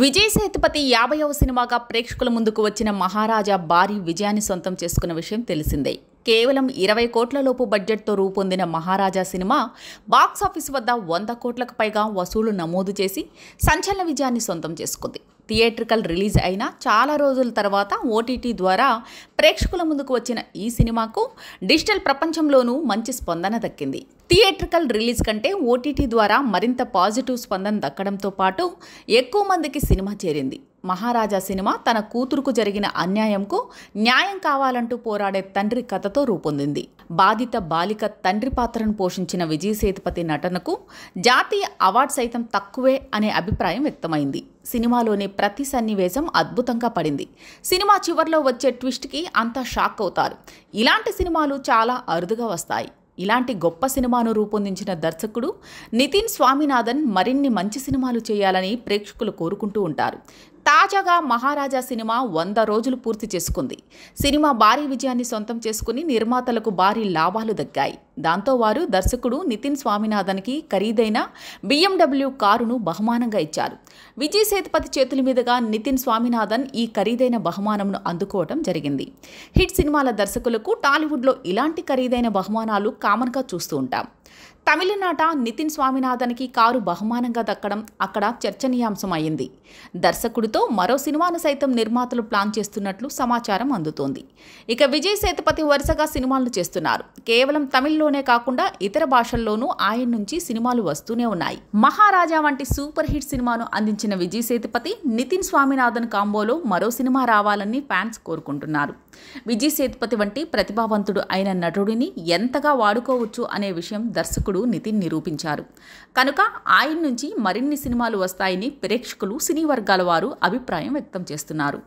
విజయ్ సేతుపతి 50వ సినిమాగా ప్రేక్షకుల ముందుకు వచ్చిన మహారాజా భారీ విజయాన్ని సొంతం చేసుకున్న విషయం తెలిసిందే. కేవలం 20 కోట్ల లోపు బడ్జెట్తో రూపొందిన మహారాజా సినిమా బాక్సాఫీస్ వద్ద 100 కోట్లకు పైగా వసూలు నమోదు చేసి సంచలన విజయాన్ని సొంతం చేసుకుంది. థియేట్రికల్ రిలీజ్ అయిన చాలా రోజుల తర్వాత ఓటీటీ ద్వారా ప్రేక్షకుల ముందుకు వచ్చిన ఈ సినిమాకు డిజిటల్ ప్రపంచంలోనూ మంచి స్పందన దక్కింది. థియేట్రికల్ రిలీజ్ కంటే ఓటీటీ ద్వారా మరింత పాజిటివ్ స్పందన దక్కడంతో పాటు ఎక్కువ మందికి సినిమా చేరింది. మహారాజా సినిమా తన కూతురుకు జరిగిన అన్యాయంకు న్యాయం కావాలంటూ పోరాడే తండ్రి కథతో రూపొందింది. బాధిత బాలిక తండ్రి పాత్రను పోషించిన విజయ్ సేతుపతి నటనకు జాతీయ అవార్డు సైతం తక్కువే అనే అభిప్రాయం వ్యక్తమైంది. సినిమాలోని ప్రతి సన్నివేశం అద్భుతంగా పడింది. సినిమా చివర్లో వచ్చే ట్విస్ట్కి అంతా షాక్ అవుతారు. ఇలాంటి సినిమాలు చాలా అరుదుగా వస్తాయి. ఇలాంటి గొప్ప సినిమాను రూపొందించిన దర్శకుడు నితిన్ స్వామినాథన్ మరిన్ని మంచి సినిమాలు చేయాలని ప్రేక్షకులు కోరుకుంటూ ఉంటారు. తాజాగా మహారాజా సినిమా 100 రోజులు పూర్తి చేసుకుంది. సినిమా భారీ విజయాన్ని సొంతం చేసుకుని నిర్మాతలకు భారీ లాభాలు దక్కాయి. దాంతో వారు దర్శకుడు నితిన్ స్వామినాథన్కి ఖరీదైన BMW కారును బహుమానంగా ఇచ్చారు. విజయ్ సేతుపతి చేతుల మీదుగా నితిన్ స్వామినాథన్ ఈ ఖరీదైన బహుమానంను అందుకోవడం జరిగింది. హిట్ సినిమాల దర్శకులకు టాలీవుడ్లో ఇలాంటి ఖరీదైన బహుమానాలు కామన్గా చూస్తూ ఉంటాం. తమిళనాట నితిన్ స్వామినాథన్కి కారు బహుమానంగా దక్కడం అక్కడ చర్చనీయాంశం అయింది. దర్శకుడితో మరో సినిమాను సైతం నిర్మాతలు ప్లాన్ చేస్తున్నట్లు సమాచారం అందుతోంది. ఇక విజయ్ సేతుపతి వరుసగా సినిమాలను చేస్తున్నారు. కేవలం తమిళ్లోనే కాకుండా ఇతర భాషల్లోనూ ఆయన నుంచి సినిమాలు వస్తూనే ఉన్నాయి. మహారాజా వంటి సూపర్ హిట్ సినిమాను అందించిన విజయ్ సేతుపతి నితిన్ స్వామినాథన్ కాంబోలో మరో సినిమా రావాలని ఫ్యాన్స్ కోరుకుంటున్నారు. విజయ్ సేతుపతి వంటి ప్రతిభావంతుడు అయిన నటుడిని ఎంతగా వాడుకోవచ్చు అనే విషయం దర్శకుడు నితిన్ నిరూపించారు. కనుక ఆయన నుంచి మరిన్ని సినిమాలు వస్తాయని ప్రేక్షకులు, సినీ వర్గాల వారు అభిప్రాయం వ్యక్తం చేస్తున్నారు.